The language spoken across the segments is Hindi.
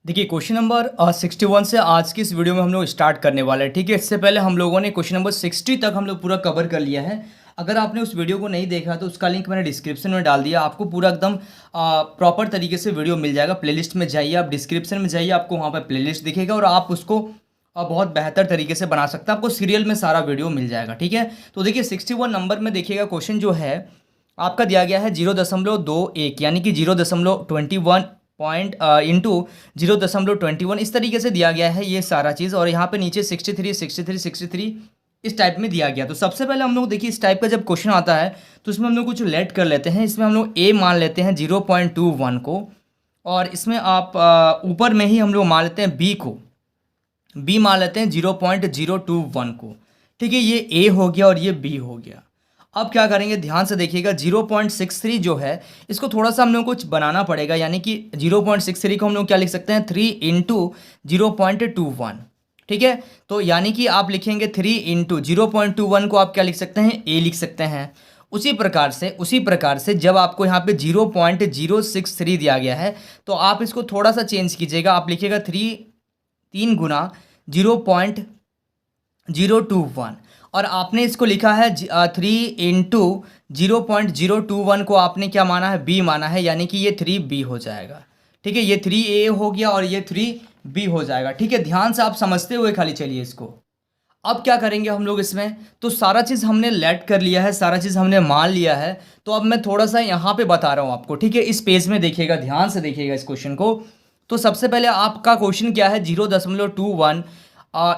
देखिए क्वेश्चन नंबर 61 से आज की इस वीडियो में हम लोग स्टार्ट करने वाले हैं। ठीक है, इससे पहले हम लोगों ने क्वेश्चन नंबर 60 तक हम लोग पूरा कवर कर लिया है। अगर आपने उस वीडियो को नहीं देखा तो उसका लिंक मैंने डिस्क्रिप्शन में डाल दिया। आपको पूरा एकदम प्रॉपर तरीके से वीडियो मिल जाएगा। प्लेलिस्ट में जाइए, आप डिस्क्रिप्शन में जाइए, आपको वहाँ पर प्लेलिस्ट दिखेगा और आप उसको बहुत बेहतर तरीके से बना सकते हैं। आपको सीरियल में सारा वीडियो मिल जाएगा। ठीक है, तो देखिए 61 नंबर में देखिएगा क्वेश्चन जो है आपका दिया गया है 0.21 यानी कि 0.21 पॉइंट इंटू 0.21 इस तरीके से दिया गया है ये सारा चीज़। और यहाँ पे नीचे 63 63 63 इस टाइप में दिया गया। तो सबसे पहले हम लोग देखिए इस टाइप का जब क्वेश्चन आता है तो इसमें हम लोग कुछ लेट कर लेते हैं। इसमें हम लोग ए मान लेते हैं 0.21 को, और इसमें आप ऊपर में ही हम लोग मान लेते हैं बी को, बी मान लेते हैं 0.021 को। ठीक है, ये ए हो गया और ये बी हो गया। अब क्या करेंगे, ध्यान से देखिएगा 0.63 जो है इसको थोड़ा सा हम लोग कुछ बनाना पड़ेगा। यानी कि 0.63 को हम लोग क्या लिख सकते हैं, 3 इंटू 0.21। ठीक है, तो यानी कि आप लिखेंगे 3 इंटू 0.21 को आप क्या लिख सकते हैं, ए लिख सकते हैं। उसी प्रकार से जब आपको यहाँ पे 0.063 दिया गया है तो आप इसको थोड़ा सा चेंज कीजिएगा। आप लिखिएगा 3 गुना 0.021, और आपने इसको लिखा है 3 इंटू 0.021 को आपने क्या माना है, बी माना है, यानी कि ये 3b हो जाएगा। ठीक है, ये 3a हो गया और ये 3b हो जाएगा। ठीक है, ध्यान से आप समझते हुए खाली चलिए इसको। अब क्या करेंगे हम लोग इसमें, तो सारा चीज़ हमने लेट कर लिया है, सारा चीज़ हमने मान लिया है। तो अब मैं थोड़ा सा यहाँ पे बता रहा हूँ आपको। ठीक है, इस पेज में देखिएगा, ध्यान से देखिएगा इस क्वेश्चन को। तो सबसे पहले आपका क्वेश्चन क्या है, 0.21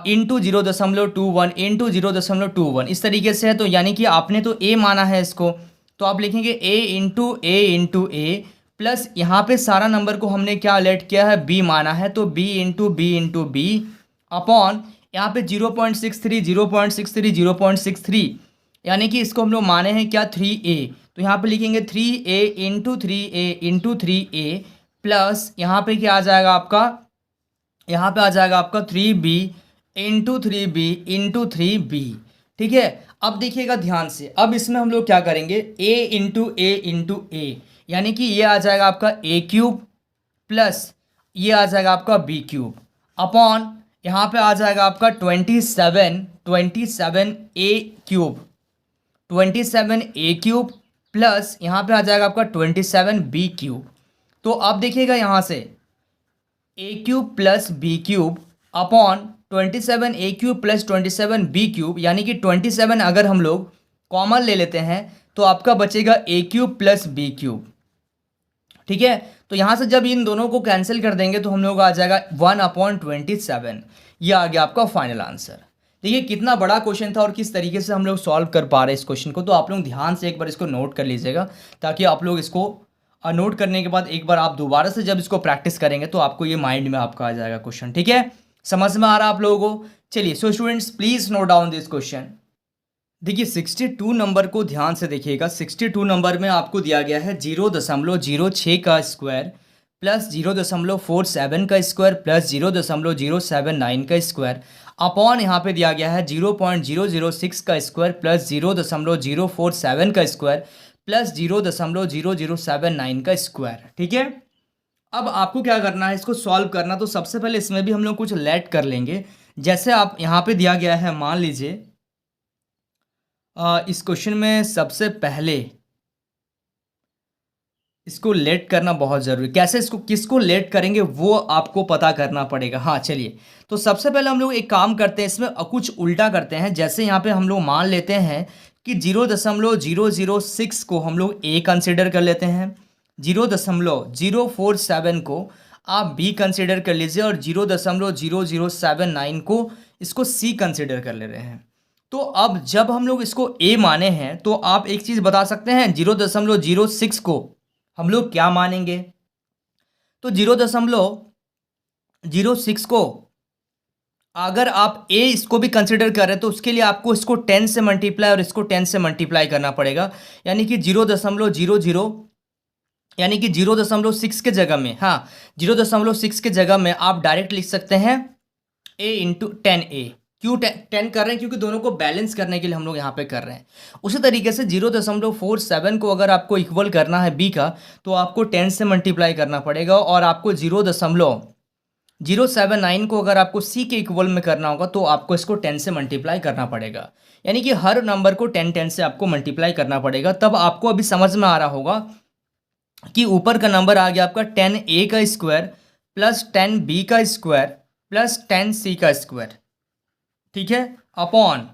इंटू 0.21 इंटू 0.21 इस तरीके से है। तो यानी कि आपने तो ए माना है इसको, तो आप लिखेंगे ए इंटू ए प्लस यहाँ पे सारा नंबर को हमने क्या लेट किया है, बी माना है, तो बी इंटू बी अपॉन यहाँ पे 0.63 0.63 0.63 यानी कि इसको हम लोग माने हैं क्या, 3a। तो यहाँ पे लिखेंगे 3a इंटू 3a प्लस यहाँ पे क्या आ जाएगा आपका, यहाँ पे आ जाएगा आपका 3b इंटू 3b। ठीक है, अब देखिएगा ध्यान से, अब इसमें हम लोग क्या करेंगे, a इंटू ए यानी कि ये आ जाएगा आपका a क्यूब प्लस ये आ जाएगा आपका b क्यूब अपॉन यहाँ पे आ जाएगा आपका 27 a क्यूब प्लस यहाँ पे आ जाएगा आपका 27b क्यूब। तो अब देखिएगा यहाँ से a cube plus b cube upon 27 a cube plus 27 b cube, यानी कि 27 अगर हम लोग कॉमन ले लेते हैं तो आपका बचेगा ए क्यूब प्लस बी क्यूब। ठीक है, तो यहाँ से जब इन दोनों को कैंसिल कर देंगे तो हम लोग आ जाएगा 1/27। ये आ गया आपका फाइनल आंसर। देखिए कितना बड़ा क्वेश्चन था और किस तरीके से हम लोग सॉल्व कर पा रहे हैं इस क्वेश्चन को। तो आप लोग ध्यान से एक बार इसको नोट कर लीजिएगा, ताकि आप लोग इसको नोट करने के बाद एक बार आप दोबारा से जब इसको प्रैक्टिस करेंगे तो आपको ये माइंड में आपका आ जाएगा क्वेश्चन। ठीक है, समझ में आ रहा है आप लोगों को। चलिए, so students please note down this question. देखिए 62 नंबर को ध्यान से देखिएगा। 62 नंबर में आपको दिया गया है 0.06 का स्क्वायर प्लस 0.47 का स्क्वायर प्लस 0.079 का स्क्वायर अपॉन यहाँ पे दिया गया है 0.006 का स्क्वायर प्लस 0.047 का स्क्वायर प्लस 0.0079 का स्क्वायर। ठीक है, अब आपको क्या करना है, इसको सॉल्व करना। तो सबसे पहले इसमें भी हम लोग कुछ लेट कर लेंगे। जैसे आप यहाँ पे दिया गया है, मान लीजिए इस क्वेश्चन में सबसे पहले इसको लेट करना बहुत ज़रूरी। कैसे इसको किसको लेट करेंगे वो आपको पता करना पड़ेगा। हाँ चलिए, तो सबसे पहले हम लोग एक काम करते हैं, इसमें कुछ उल्टा करते हैं। जैसे यहाँ पे हम लोग मान लेते हैं कि 0.006 को हम लोग ए कंसिडर कर लेते हैं, 0.047 को आप बी कंसिडर कर लीजिए और 0.0079 को इसको सी कंसिडर कर ले रहे हैं। तो अब जब हम लोग इसको ए माने हैं तो आप एक चीज़ बता सकते हैं, 0.06 को हम लोग क्या मानेंगे, तो 0.06 को अगर आप ए इसको भी कंसिडर कर रहे हैं तो उसके लिए आपको इसको 10 से मल्टीप्लाई और इसको 10 से मल्टीप्लाई करना पड़ेगा। यानी कि 0.00 यानी कि 0.6 के जगह में, हाँ 0.6 के जगह में आप डायरेक्ट लिख सकते हैं a इंटू 10a। क्यों 10 कर रहे हैं, क्योंकि दोनों को बैलेंस करने के लिए हम लोग यहाँ पे कर रहे हैं। उसी तरीके से 0.47 को अगर आपको इक्वल करना है b का तो आपको 10 से मल्टीप्लाई करना पड़ेगा और आपको 079 को अगर आपको C के इक्वल में करना होगा तो आपको इसको 10 से मल्टीप्लाई करना पड़ेगा, यानी कि हर नंबर को 10 से आपको मल्टीप्लाई करना पड़ेगा। तब आपको अभी समझ में आ रहा होगा कि ऊपर का नंबर आ गया आपका 10A का स्क्वायर प्लस 10B का स्क्वायर प्लस 10C का स्क्वायर, ठीक है, अपॉन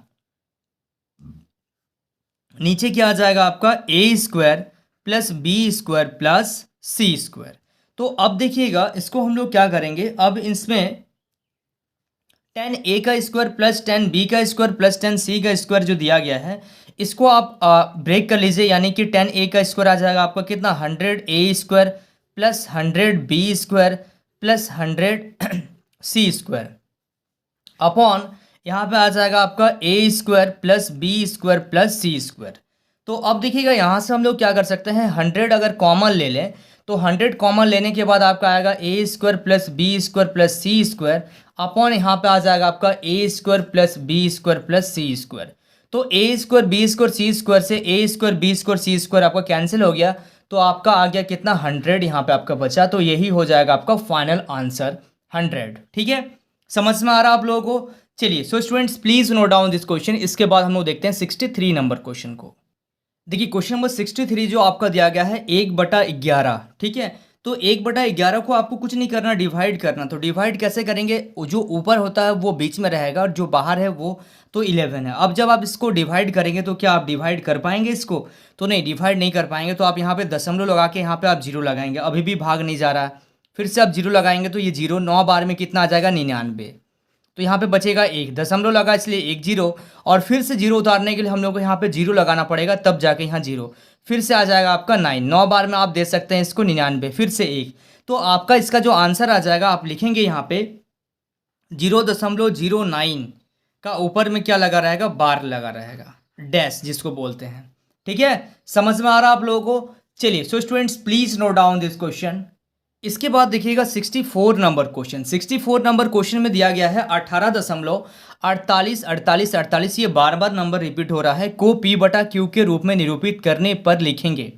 नीचे क्या आ जाएगा आपका A square plus B square plus C square. तो अब देखिएगा इसको हम लोग क्या करेंगे, अब इसमें 10A का स्क्वायर प्लस 10B का स्क्वायर प्लस 10C का स्क्वायर जो दिया गया है इसको आप ब्रेक कर लीजिए, यानी कि 10A का स्क्वायर आ जाएगा आपका कितना 100A square plus 100B square plus 100C square upon यहाँ पे आ जाएगा आपका A square plus B square plus C square. तो अब देखिएगा यहाँ से हम लोग क्या कर सकते हैं, 100 अगर कॉमन ले लें तो 100 कॉमन लेने के बाद आपका आएगा A square plus B square plus C square upon यहाँ पे आ जाएगा आपका A square plus B square plus C square. तो A square B square C square से A square B square C square आपका कैंसिल हो गया, तो आपका आ गया कितना 100 यहाँ पे आपका बचा। तो यही हो जाएगा आपका फाइनल आंसर 100, ठीक है, समझ में आ रहा आप लोगों को। चलिए so students please note down this question. इसके बाद हम लोग देखते हैं 63 नंबर क्वेश्चन को। देखिए क्वेश्चन नंबर 63 जो आपका दिया गया है 1/11, ठीक है। तो 1/11 को आपको कुछ नहीं करना, डिवाइड करना। तो डिवाइड कैसे करेंगे, जो ऊपर होता है वो बीच में रहेगा और जो बाहर है वो तो 11 है। अब जब आप इसको डिवाइड करेंगे तो क्या आप डिवाइड कर पाएंगे इसको, तो नहीं, डिवाइड नहीं कर पाएंगे। तो आप यहाँ पे दशमलव लगा के यहाँ पे आप 0 लगाएंगे, अभी भी भाग नहीं जा रहा है। फिर से आप 0 लगाएंगे तो ये 0 9 बार में कितना आ जाएगा 99, तो यहाँ पे बचेगा 1, दशमलव लगा इसलिए 1 0, और फिर से 0 उतारने के लिए हम लोग को यहाँ पे 0 लगाना पड़ेगा, तब जाके यहाँ 0, फिर से आ जाएगा आपका 9, 9 बार में आप दे सकते हैं इसको 99, फिर से 1। तो आपका इसका जो आंसर आ जाएगा आप लिखेंगे यहाँ पे 0.09 का ऊपर में क्या लगा रहेगा, बार लगा रहेगा, डैश जिसको बोलते हैं, ठीक है, समझ में आ रहा आप लोगों को। चलिए so students please note down this question. इसके बाद देखिएगा 64 नंबर क्वेश्चन। 64 नंबर क्वेश्चन में दिया गया है 18.48 ये बार बार नंबर रिपीट हो रहा है, को P/Q के रूप में निरूपित करने पर लिखेंगे।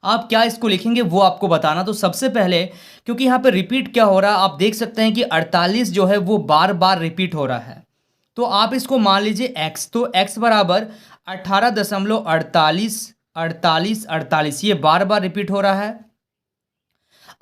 आप क्या इसको लिखेंगे वो आपको बताना। तो सबसे पहले क्योंकि यहाँ पे रिपीट क्या हो रहा है आप देख सकते हैं कि 48 जो है वो बार बार रिपीट हो रहा है, तो आप इसको मान लीजिए x, तो x बराबर 18.48 ये बार बार रिपीट हो रहा है।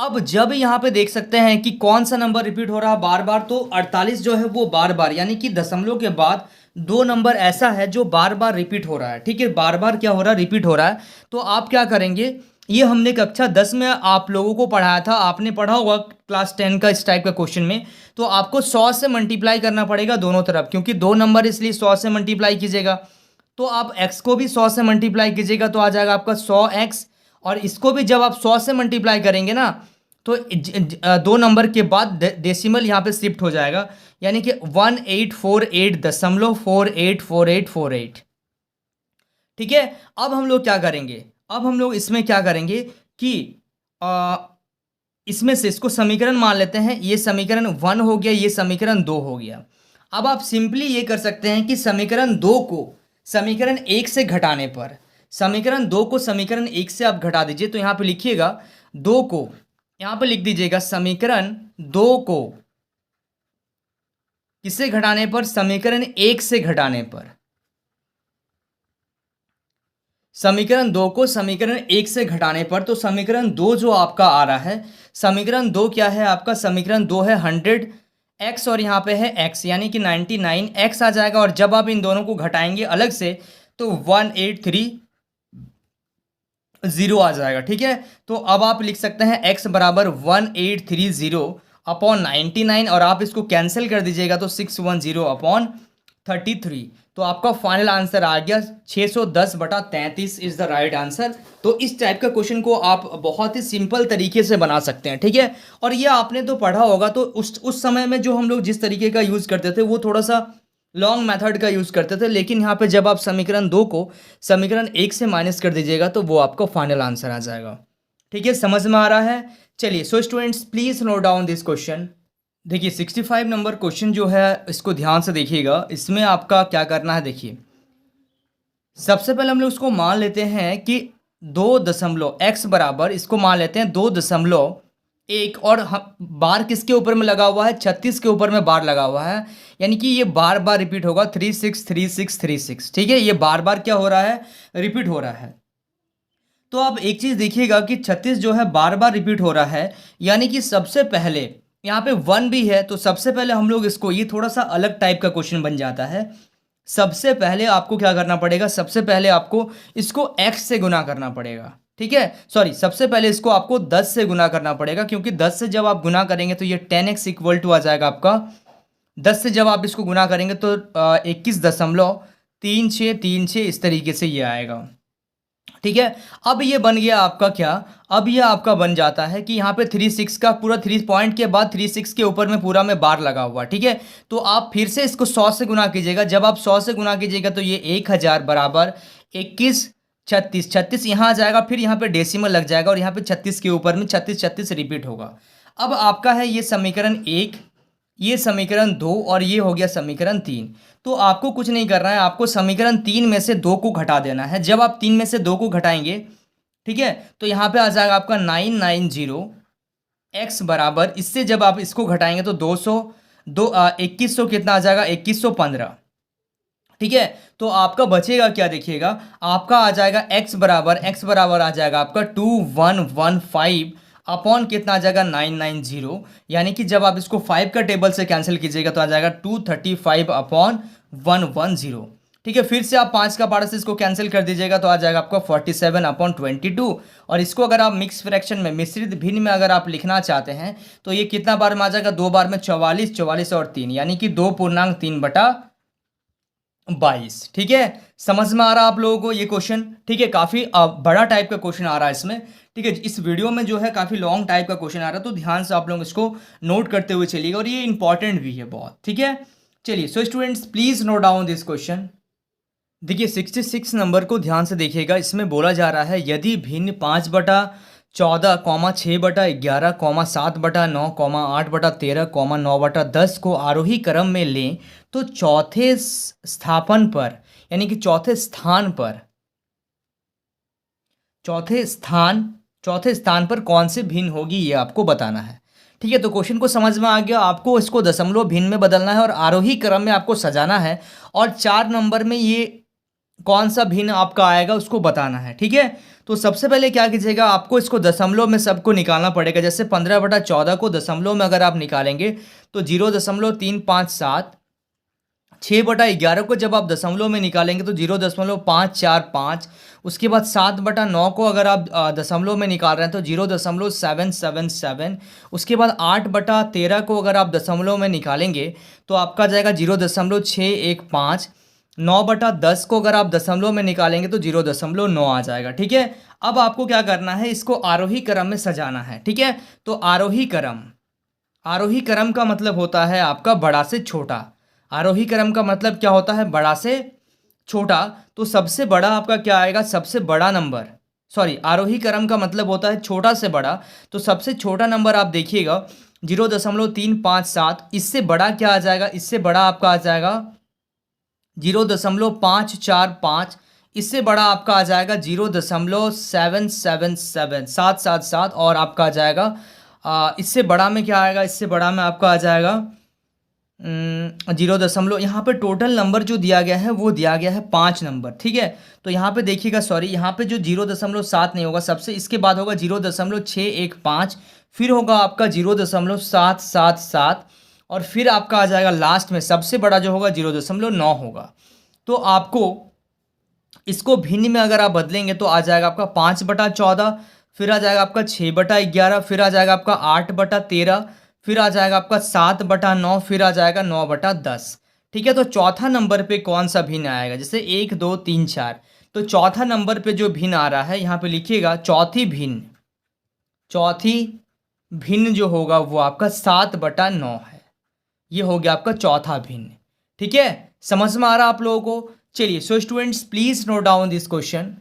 अब जब यहाँ पे देख सकते हैं कि कौन सा नंबर रिपीट हो रहा है बार बार, तो 48 जो है वो बार बार, यानी कि दशमलव के बाद 2 नंबर ऐसा है जो बार बार रिपीट हो रहा है, ठीक है, बार बार क्या हो रहा है, रिपीट हो रहा है। तो आप क्या करेंगे, ये हमने कक्षा 10 में आप लोगों को पढ़ाया था, आपने पढ़ा होगा क्लास 10 का इस टाइप का क्वेश्चन में। तो आपको 100 से मल्टीप्लाई करना पड़ेगा दोनों तरफ, क्योंकि 2 नंबर इसलिए 100 से मल्टीप्लाई कीजिएगा। तो आप x को भी 100 से मल्टीप्लाई कीजिएगा तो आ जाएगा आपका 100x, और इसको भी जब आप 100 से मल्टीप्लाई करेंगे ना तो 2 नंबर के बाद डेसिमल यहाँ पे शिफ्ट हो जाएगा, यानी कि 1848.484848, ठीक है। अब हम लोग क्या करेंगे, अब हम लोग इसमें क्या करेंगे कि इसमें से इसको समीकरण मान लेते हैं, ये समीकरण 1 हो गया, ये समीकरण 2 हो गया। अब आप सिंपली ये कर सकते हैं कि समीकरण 2 को समीकरण 1 से घटाने पर, समीकरण 2 को समीकरण 1 से आप घटा दीजिए। तो यहाँ पे लिखिएगा 2 को, यहाँ पे लिख दीजिएगा समीकरण 2 को किससे घटाने पर, समीकरण 1 से घटाने पर, समीकरण 2 को समीकरण 1 से घटाने पर। तो समीकरण 2 जो आपका आ रहा है, समीकरण 2 क्या है आपका, समीकरण 2 है 100x और यहाँ पे है x, यानी कि 99x आ जाएगा। और जब आप इन दोनों को घटाएंगे अलग से तो 1830 आ जाएगा, ठीक है। तो अब आप लिख सकते हैं x बराबर 1830/99, और आप इसको कैंसिल कर दीजिएगा तो 610/33। तो आपका फाइनल आंसर आ गया 610/33 इज द राइट आंसर। तो इस टाइप का क्वेश्चन को आप बहुत ही सिंपल तरीके से बना सकते हैं, ठीक है। और ये आपने तो पढ़ा होगा, तो उस समय में जो हम लोग जिस तरीके का यूज़ करते थे वो थोड़ा सा लॉन्ग मेथड का यूज़ करते थे, लेकिन यहाँ पे जब आप समीकरण 2 को समीकरण 1 से माइनस कर दीजिएगा तो वो आपका फाइनल आंसर आ जाएगा, ठीक है, समझ में आ रहा है। चलिए so students please note down this question. देखिए 65 नंबर क्वेश्चन जो है इसको ध्यान से देखिएगा। इसमें आपका क्या करना है, देखिए सबसे पहले हम लोग उसको मान लेते हैं कि 2 दशमलव x बराबर, इसको मान लेते हैं 2 दशमलव एक, और बार किसके ऊपर में लगा हुआ है, 36 के ऊपर में बार लगा हुआ है, यानी कि ये बार बार रिपीट होगा 363636। ठीक है, ये बार बार क्या हो रहा है, रिपीट हो रहा है। तो आप एक चीज देखिएगा कि 36 जो है बार बार रिपीट हो रहा है, यानी कि सबसे पहले यहाँ पे 1 भी है, तो सबसे पहले हम लोग इसको, ये थोड़ा सा अलग टाइप का क्वेश्चन बन जाता है। सबसे पहले आपको क्या करना पड़ेगा, सबसे पहले आपको इसको x से गुना करना पड़ेगा। ठीक है, सॉरी, सबसे पहले इसको आपको 10 से गुना करना पड़ेगा, क्योंकि 10 से जब आप गुना करेंगे तो ये 10x इक्वल टू आ जाएगा आपका। 10 से जब आप इसको गुना करेंगे तो 21.3636 इस तरीके से ये आएगा। ठीक है, अब ये बन गया आपका क्या, अब ये आपका बन जाता है कि यहाँ पे 36 का पूरा 3 पॉइंट के बाद 36 के ऊपर में पूरा में बार लगा हुआ। ठीक है, तो आप फिर से इसको 100 से गुना कीजिएगा। जब आप 100 से गुना कीजिएगा तो ये 1000 बराबर 21 36 36 यहाँ आ जाएगा, फिर यहाँ पे डेसिमल लग जाएगा और यहाँ पे 36 के ऊपर में 36 36 रिपीट होगा। अब आपका है ये समीकरण 1, ये समीकरण 2 और ये हो गया समीकरण 3। तो आपको कुछ नहीं करना है, आपको समीकरण 3 में से 2 को घटा देना है। जब आप 3 में से 2 को घटाएंगे, ठीक है, तो यहाँ पे आ जाएगा आपका 990 x बराबर, इससे जब आप इसको घटाएंगे तो 2100 कितना आ जाएगा, 2115। ठीक है, तो आपका बचेगा क्या, देखिएगा आपका आ जाएगा x बराबर आ जाएगा आपका 2115 अपॉन कितना आ जाएगा 990, यानी कि जब आप इसको 5 का टेबल से कैंसिल कीजिएगा तो आ जाएगा 235 अपॉन 110। ठीक है, फिर से आप 5 का पारा से इसको कैंसिल कर दीजिएगा तो आ जाएगा आपका 47 अपॉन 22। और इसको अगर आप मिक्स फ्रैक्शन में, मिश्रित भिन्न में अगर आप लिखना चाहते हैं तो ये कितना बार में आ जाएगा, 2 बार में 44 44 और 3, यानी कि 2.3/22। ठीक है, समझ में आ रहा आप लोगों को ये क्वेश्चन। ठीक है, काफ़ी बड़ा टाइप का क्वेश्चन आ रहा है इसमें। ठीक है, इस वीडियो में जो है काफ़ी लॉन्ग टाइप का क्वेश्चन आ रहा है, तो ध्यान से आप लोग इसको नोट करते हुए चलिएगा, और ये इंपॉर्टेंट भी है बहुत। ठीक है, चलिए, so students please note down this question. देखिए 66 नंबर को ध्यान से देखिएगा। इसमें बोला जा रहा है यदि भिन्न 5/14, 6/11, 7/9, 8/13, 9/10 को आरोही क्रम में लें तो चौथे स्थापन पर, यानी कि चौथे स्थान पर कौन से भिन्न होगी, ये आपको बताना है। ठीक है, तो क्वेश्चन को समझ में आ गया। आपको इसको दशमलव भिन्न में बदलना है और आरोही क्रम में आपको सजाना है, और 4 नंबर में ये कौन सा भिन्न आपका आएगा उसको बताना है। ठीक है, तो सबसे पहले क्या कीजिएगा, आपको इसको दशमलव में सबको निकालना पड़ेगा। जैसे 15/14 को दशमलव में अगर आप निकालेंगे तो 0.357, 6/11 को जब आप दशमलव में निकालेंगे तो 0.545, उसके बाद 7/9 को अगर आप दशमलव में निकाल रहे हैं तो 0.777, उसके बाद 8/13 को अगर आप दशमलव में निकालेंगे तो आपका जाएगा 0.615, 9/10 को अगर आप दशमलव में निकालेंगे तो 0.9 आ जाएगा। ठीक है, अब आपको क्या करना है, इसको आरोही क्रम में सजाना है। ठीक है, तो आरोही क्रम का मतलब होता है आपका बड़ा से छोटा। आरोही क्रम का मतलब क्या होता है, बड़ा से छोटा। तो सबसे बड़ा आपका क्या आएगा, सबसे बड़ा नंबर, सॉरी, आरोही क्रम का मतलब होता है छोटा से बड़ा। तो सबसे छोटा नंबर आप देखिएगा 0.357, इससे बड़ा क्या आ जाएगा, इससे बड़ा आपका आ जाएगा 0.545, इससे बड़ा आपका आ जाएगा 0.777, और आपका आ जाएगा इससे बड़ा में क्या आएगा, इससे बड़ा में आपका आ जाएगा 0. यहाँ पे टोटल नंबर जो दिया गया है वो दिया गया है 5 नंबर। ठीक है, तो यहाँ पे देखिएगा, सॉरी, यहाँ पे जो 0.7 नहीं होगा, सबसे इसके बाद होगा 0.615, फिर होगा आपका 0.777, और फिर आपका आ जाएगा लास्ट में सबसे बड़ा जो होगा 0.9 होगा। तो आपको इसको भिन्न में अगर आप बदलेंगे तो आ जाएगा आपका 5/14, फिर आ जाएगा आपका 6/11, फिर आ जाएगा आपका 8/13, फिर आ जाएगा आपका 7/9, फिर आ जाएगा 9/10। ठीक है, तो चौथा नंबर पे कौन सा भिन्न आएगा, जैसे 1 2 3 4, तो चौथा नंबर पे जो भिन्न आ रहा है यहाँ पे लिखिएगा चौथी भिन्न जो होगा वो आपका 7/9 है। ये हो गया आपका चौथा भिन्न। ठीक है, समझ में आ रहा आप लोगों को। चलिए, so students please note down this question.